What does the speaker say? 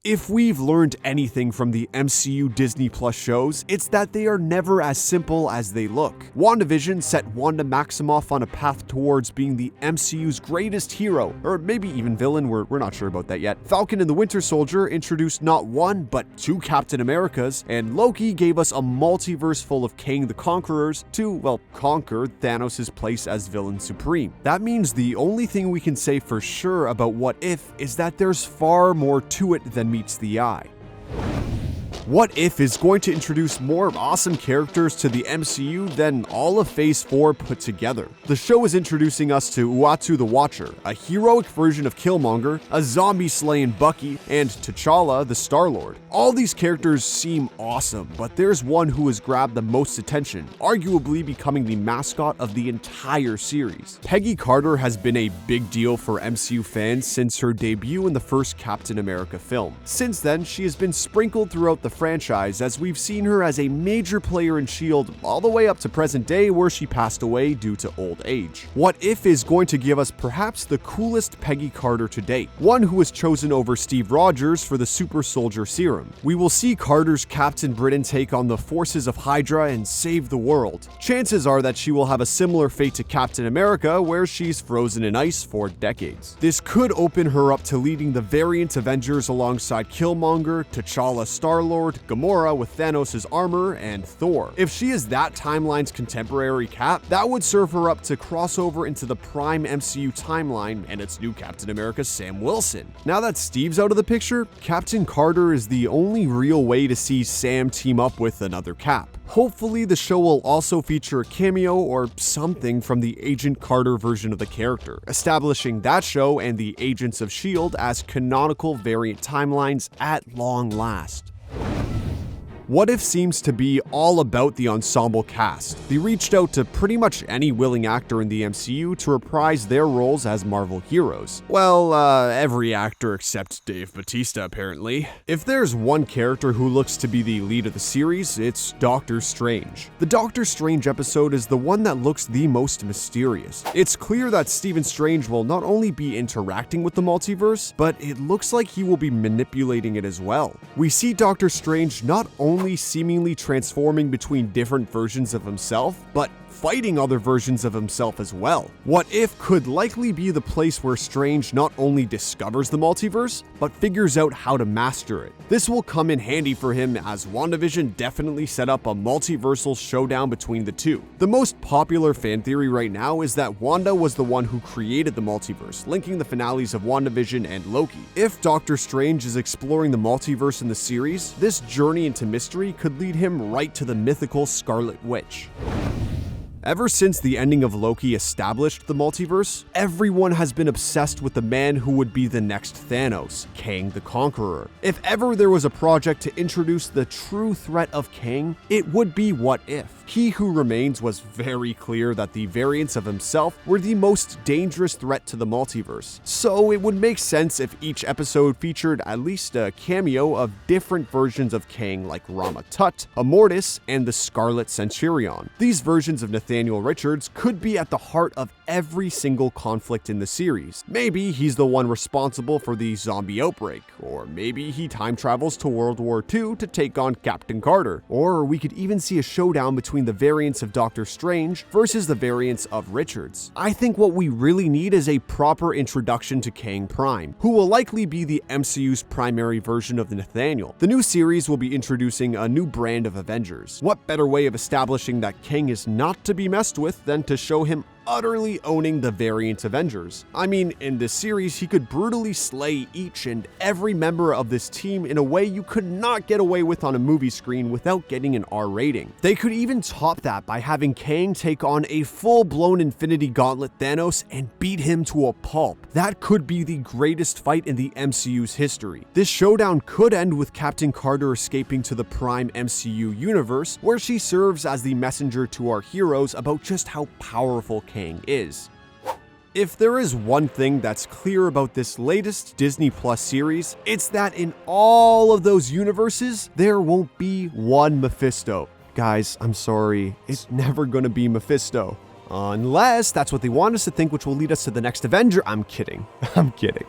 If we've learned anything from the MCU Disney Plus shows, it's that they are never as simple as they look. WandaVision set Wanda Maximoff on a path towards being the MCU's greatest hero, or maybe even villain, we're not sure about that yet. Falcon and the Winter Soldier introduced not one, but two Captain Americas, and Loki gave us a multiverse full of Kang the Conquerors to, well, conquer Thanos' place as villain supreme. That means the only thing we can say for sure about What If is that there's far more to it than meets the eye. What If is going to introduce more awesome characters to the MCU than all of Phase 4 put together. The show is introducing us to Uatu the Watcher, a heroic version of Kilmonger, a zombie-slaying Bucky, and T'Challa the Star-Lord. All these characters seem awesome, but there's one who has grabbed the most attention, arguably becoming the mascot of the entire series. Peggy Carter has been a big deal for MCU fans since her debut in the first Captain America film. Since then, she has been sprinkled throughout the franchise, as we've seen her as a major player in S.H.I.E.L.D. all the way up to present day, where she passed away due to old age. What If is going to give us perhaps the coolest Peggy Carter to date, one who was chosen over Steve Rogers for the Super Soldier Serum. We will see Carter's Captain Britain take on the forces of Hydra and save the world. Chances are that she will have a similar fate to Captain America, where she's frozen in ice for decades. This could open her up to leading the variant Avengers alongside Kilmonger, T'Challa Star-Lord, Gamora with Thanos' armor, and Thor. If she is that timeline's contemporary Cap, that would serve her up to cross over into the prime MCU timeline and its new Captain America, Sam Wilson. Now that Steve's out of the picture, Captain Carter is the only real way to see Sam team up with another Cap. Hopefully, the show will also feature a cameo or something from the Agent Carter version of the character, establishing that show and the Agents of S.H.I.E.L.D. as canonical variant timelines at long last. What If seems to be all about the ensemble cast. They reached out to pretty much any willing actor in the MCU to reprise their roles as Marvel heroes. Well, every actor except Dave Bautista, apparently. If there's one character who looks to be the lead of the series, it's Doctor Strange. The Doctor Strange episode is the one that looks the most mysterious. It's clear that Stephen Strange will not only be interacting with the multiverse, but it looks like he will be manipulating it as well. We see Doctor Strange not only seemingly transforming between different versions of himself, but fighting other versions of himself as well. What If could likely be the place where Strange not only discovers the multiverse, but figures out how to master it. This will come in handy for him, as WandaVision definitely set up a multiversal showdown between the two. The most popular fan theory right now is that Wanda was the one who created the multiverse, linking the finales of WandaVision and Loki. If Doctor Strange is exploring the multiverse in the series, this journey into mystery could lead him right to the mythical Scarlet Witch. Ever since the ending of Loki established the multiverse, everyone has been obsessed with the man who would be the next Thanos, Kang the Conqueror. If ever there was a project to introduce the true threat of Kang, it would be What If. He Who Remains was very clear that the variants of himself were the most dangerous threat to the multiverse, so it would make sense if each episode featured at least a cameo of different versions of Kang, like Rama Tut, Immortus, and the Scarlet Centurion. These versions of Nathaniel Richards could be at the heart of every single conflict in the series. Maybe he's the one responsible for the zombie outbreak, or maybe he time travels to World War II to take on Captain Carter, or we could even see a showdown between the variants of Doctor Strange versus the variants of Richards. I think what we really need is a proper introduction to Kang Prime, who will likely be the MCU's primary version of Nathaniel. The new series will be introducing a new brand of Avengers. What better way of establishing that Kang is not to be messed with than to show him utterly owning the variant Avengers? I mean, in this series, he could brutally slay each and every member of this team in a way you could not get away with on a movie screen without getting an R rating. They could even top that by having Kang take on a full-blown Infinity Gauntlet Thanos and beat him to a pulp. That could be the greatest fight in the MCU's history. This showdown could end with Captain Carter escaping to the Prime MCU universe, where she serves as the messenger to our heroes about just how powerful Kang is. If there is one thing that's clear about this latest Disney Plus series, it's that in all of those universes, there won't be one Mephisto. Guys, I'm sorry, it's never gonna be Mephisto. Unless that's what they want us to think, which will lead us to the next Avenger. I'm kidding. I'm kidding.